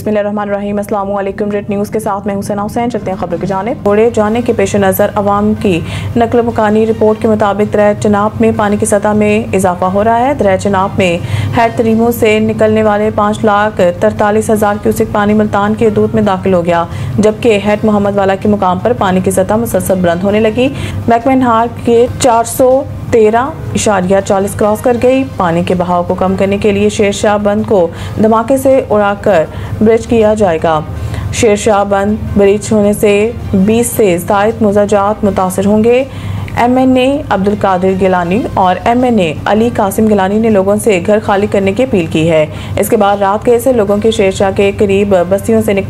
बिस्मिल्लाहिर्रहमानिर्रहीम। अस्सलाम वालेकुम। रेड न्यूज़ के साथ मैं हुसैन हुसैन। चलते हैं खबर की जानिब। तोड़े जाने के पेश नज़र अवाम की नकल मकानी रिपोर्ट के मुताबिक दरिया चनाब में पानी की सतह में इजाफा हो रहा है। दरिया चनाब में हैड तरीमों से निकलने वाले 5,43,000 क्यूसिक पानी मुल्तान की हदूद में दाखिल हो गया, जबकि हैड मोहम्मद वाला के मुकाम पर पानी की सतह मुसलसल बुलंद होने लगी। महकमा नहार के 413.40 क्रॉस कर गई। पानी के बहाव को कम करने के लिए शेरशाह बंद को धमाके से उड़ाकर ब्रिज किया जाएगा। शेरशाह बंद ब्रिज होने से 20 से ज़ायद मुजाजात मुतासर होंगे। MNA अब्दुल कादिर गिलानी और MNA अली कासिम गिलानी ने लोगों से घर खाली करने की अपील की है। इसके बाद रात गए से लोगों के शेरशाह के करीब बस्तियों से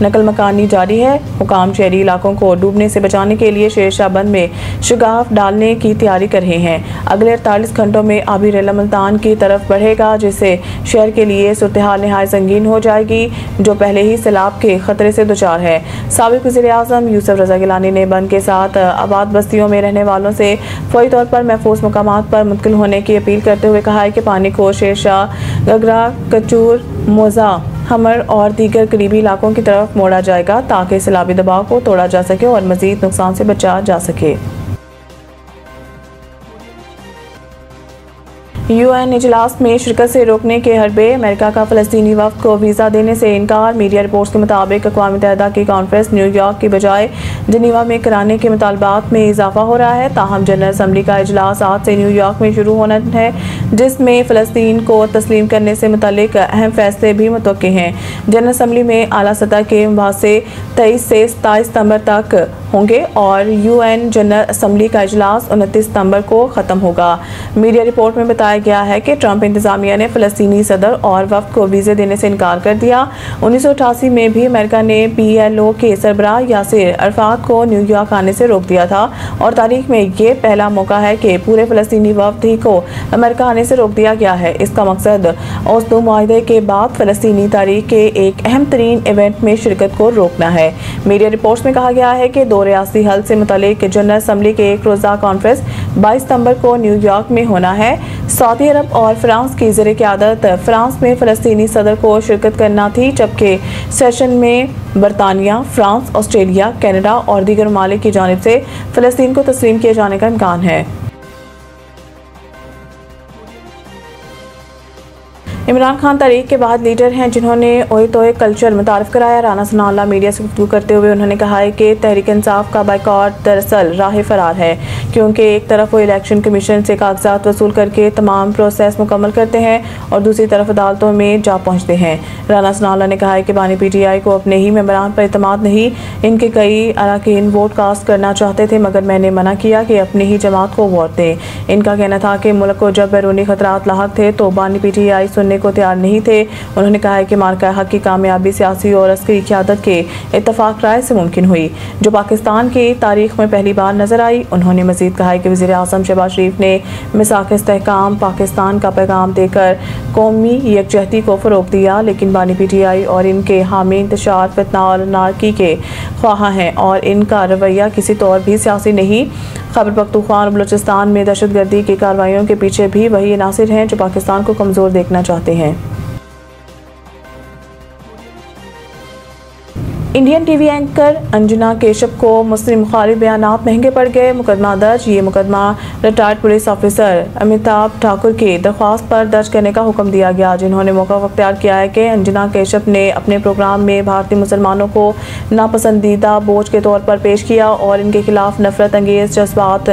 नकल मकानी जारी है। हुकाम शहरी इलाकों को डूबने से बचाने के लिए शेरशाह बंद में शगाफ डालने की तैयारी कर रहे हैं। अगले 48 घंटों में आबी रेला मुल्तान की तरफ बढ़ेगा, जिससे शहर के लिए सूरत हाल निहायत संगीन हो जाएगी, जो पहले ही सैलाब के खतरे से दुचार है। साबिक वज़ीर आज़म यूसुफ रज़ा गिलानी ने बंद के साथ आबाद बस्तियों में रहने वालों से फौरी तौर पर महफूज मकामात पर मुंतकिल होने की अपील करते हुए कहा है कि पानी को शेरशाह, गगरा, कचूर, मोजा, हमर और दीगर करीबी इलाकों की तरफ मोड़ा जाएगा, ताकि सैलाबी दबाव को तोड़ा जा सके और मजीद नुकसान से बचा जा सके। UN इजलास में शिरकत से रोकने के हरबे। अमेरिका का फ़लस्तीनी वफ़द को वीज़ा देने से इनकार। मीडिया रिपोर्ट्स के मुताबिक अक़वाम मुत्तहिदा की कॉन्फ्रेंस न्यूयॉर्क की बजाय जिनेवा में कराने के मुतालबात में इजाफा हो रहा है। ताहम जनरल असम्बली का इजलास आज से न्यूयॉर्क में शुरू होना है, जिसमें फ़लस्तीन को तस्लीम करने से मुतल्लिक अहम फैसले भी मुतवक्किल हैं। जनरल असम्बली में आला सतह के मुबासे 23 से 27 सितंबर तक होंगे और UN जनरल असम्बली का इजलास 29 सितंबर को ख़त्म होगा। मीडिया रिपोर्ट में बताया गया है कि ट्रंप इंतजामिया ने फ़लस्तीनी सदर और वफ़द को वीज़े देने से इनकार कर दिया। 1988 में भी अमेरिका ने PLO के सरबराह यासिर अरफ़ात को न्यूयॉर्क आने से रोक दिया था और तारीख में ये पहला मौका है कि पूरे फ़लस्तीनी वफ़द ही को अमेरिका आने से रोक दिया गया है। इसका मकसद ओस्लो मुआहदे के बाद फ़लस्तीनी तारीख के एक अहम तरीन इवेंट में शिरकत को रोकना है। मीडिया रिपोर्ट्स में कहा गया है कि दो रियासी हल से मुतल्लिक जनरल असम्बली के एक रोज़ा कॉन्फ्रेंस 22 सितंबर को न्यूयॉर्क में होना है। सऊदी अरब और फ्रांस की ज़ेर क़यादत फ्रांस में फ़लस्तीनी सदर को शिरकत करना थी, जबकि सेशन में बरतानिया, फ्रांस, ऑस्ट्रेलिया, कनाडा और दीगर ममालिक की जानिब से फ़लस्तीन को तस्लीम किए जाने का इम्कान है। इमरान खान तारीख के बाद लीडर हैं जिन्होंने ओए तोए कल्चर मुतारिफ कराया। राना सनाउल्लाह मीडिया से गुफ्तगू करते हुए उन्होंने कहा है कि तहरीक इंसाफ का बाइकॉट दरअसल राह फरार है, क्योंकि एक तरफ वो इलेक्शन कमीशन से कागजात वसूल करके तमाम प्रोसेस मुकम्मल करते हैं और दूसरी तरफ अदालतों में जा पहुँचते हैं। राना सनाउल्लाह ने कहा है कि बानी PTI को अपने ही मेंबरान पर एतमाद नहीं। इनके कई अरकान वोट कास्ट करना चाहते थे, मगर मैंने मना किया कि अपनी ही जमात को वोट दें। इनका कहना था कि मुल्क को जब बैरूनी खतरात लाहक थे तो बानी PTI सुनने को तैयार नहीं थे। उन्होंने कहा है कि मार्का हक की कामयाबी सियासी और अस्करी क़यादत के इत्तफाक राय से मुमकिन हुई, जो पाकिस्तान की तारीख में पहली बार नजर आई। उन्होंने मजीद कहा है कि वज़ीर आज़म शहबाज शरीफ ने मिसाक इस्तेहकाम पाकिस्तान का पैगाम देकर कौमी यकजहती को फ़रोग़ दिया, लेकिन बानी PTI और इनके हामी इंतशार, फितना और नारकी के ख्वाह हैं और इनका रवैया किसी तौर भी सियासी नहीं। खैबर पख्तूनख्वा और बलूचिस्तान में दहशतगर्दी की कार्रवाइयों के पीछे भी वही अनासिर हैं जो पाकिस्तान को कमज़ोर देखना चाहते हैं। Indian TV anchor Anjana Keshav को मुस्लिम मुखालिफ बयानात महंगे पड़ गए। मुकदमा दर्ज। ये मुकदमा retired police officer Amitabh Thakur की दरख्वास्त पर दर्ज करने का हुक्म दिया गया, जिन्होंने मौका अख्तियार किया है कि अंजना केशव ने अपने प्रोग्राम में भारतीय मुसलमानों को नापसंदीदा बोझ के तौर पर पेश किया और इनके खिलाफ नफरत अंगेज जज्बात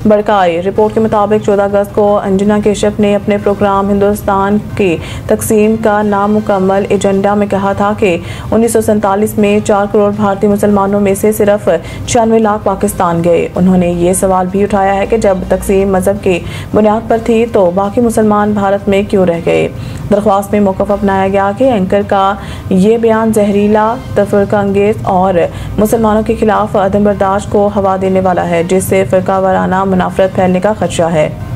भड़काए। रिपोर्ट के मुताबिक 14 अगस्त को अंजना केशव ने अपने प्रोग्राम हिंदुस्तान की तकसीम का नामुकम्मल एजेंडा में कहा था कि 1947 में 4 करोड़ भारतीय मुसलमानों में से सिर्फ 96 लाख पाकिस्तान गए। उन्होंने ये सवाल भी उठाया है कि जब तकसीम मजहब की बुनियाद पर थी तो बाकी मुसलमान भारत में क्यों रह गए। दरख्वास्त में मौक़िफ़ अपनाया गया कि एंकर का ये बयान जहरीला, तफरीका अंगेज और मुसलमानों के खिलाफ अदम बर्दाश्त को हवा देने वाला है, जिससे फ़िरका वाराना मुनाफरत फैलने का खदशा है।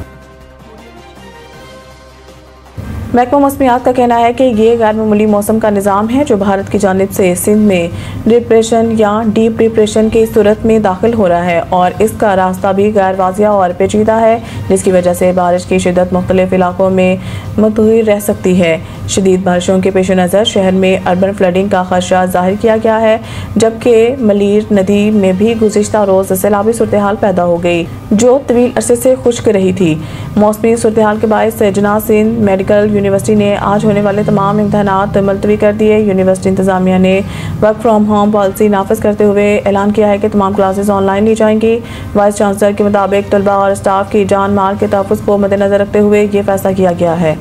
महकमा मौसमियात का कहना है कि ये गैर मामूली मौसम का निज़ाम है जो भारत की जानिब से सिंध में डिप्रेशन या डीप डिप्रेशन की सूरत में दाखिल हो रहा है और इसका रास्ता भी गैर वाज़िया और पेचीदा है, जिसकी वजह से बारिश की शिद्दत मुख्तलिफ इलाकों में मुतग़य्यर रह सकती है। शदीद बारिशों के पेश नज़र शहर में अर्बन फ्लडिंग का खदशा जाहिर किया गया है, जबकि मलीर नदी में भी गुज़िश्ता रोज़ सैलाबी सूरत हाल पैदा हो गई जो तवील अरसे से खुश्क रही थी। मौसमी सूरत हाल के बायस जना सिंध मेडिकल यूनिवर्सिटी ने आज होने वाले तमाम इम्तहानात मुलतवी कर दिए। यूनिवर्सिटी इंतजामिया ने वर्क फ्राम होम पॉलिसी नाफिज करते हुए ऐलान किया है कि तमाम क्लासेस ऑनलाइन ली जाएंगी। वाइस चांसलर के मुताबिक तलबा और स्टाफ की जान माल के तहफ़्फ़ुज़ को मद्देनज़र रखते हुए ये फैसला किया गया है।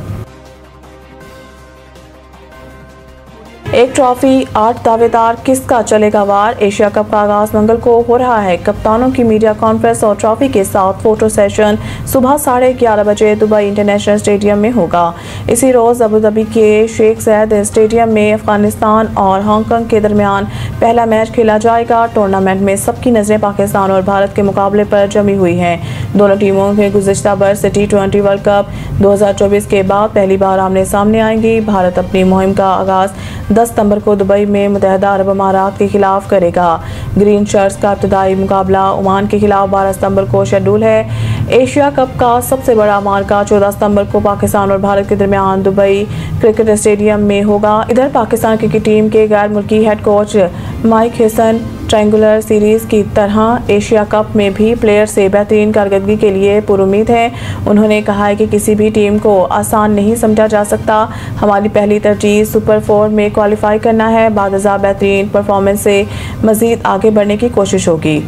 एक ट्रॉफी 8 दावेदार किसका चलेगा वार। एशिया कप का आगाज मंगल को हो रहा है। कप्तानों की मीडिया कॉन्फ्रेंस और ट्रॉफी के साथ फोटो सेशन सुबह 11:30 बजे दुबई इंटरनेशनल स्टेडियम में होगा। इसी रोज अबू धाबी के शेख ज़ायद स्टेडियम में अफगानिस्तान और हांगकांग के दरमियान पहला मैच खेला जाएगा। टूर्नामेंट में सबकी नजरें पाकिस्तान और भारत के मुकाबले पर जमी हुई हैं। दोनों टीमों के गुज़िश्ता बरस T20 वर्ल्ड कप 2024 के बाद पहली बार आमने सामने आएंगी। भारत अपनी मुहिम का आगाज 10 सितंबर को दुबई में मुत्तहिदा अरब अमारात के खिलाफ करेगा। ग्रीन शर्ट्स का इब्तदाई मुकाबला ओमान के खिलाफ 12 सितंबर को शेड्यूल है। एशिया कप का सबसे बड़ा मार्का 14 सितंबर को पाकिस्तान और भारत के दरमियान दुबई क्रिकेट स्टेडियम में होगा। इधर पाकिस्तान क्रिकेट टीम के गैर मुल्की head coach Mike Hesson triangular series की तरह एशिया कप में भी प्लेयर से बेहतरीन कारकर्दगी के लिए पुरुमीद हैं। उन्होंने कहा है कि किसी भी टीम को आसान नहीं समझा जा सकता। हमारी पहली तरजीह सुपर 4 में क्वालिफाई करना है। बाद बेहतरीन परफॉर्मेंस से मज़ीद आगे बढ़ने की कोशिश होगी।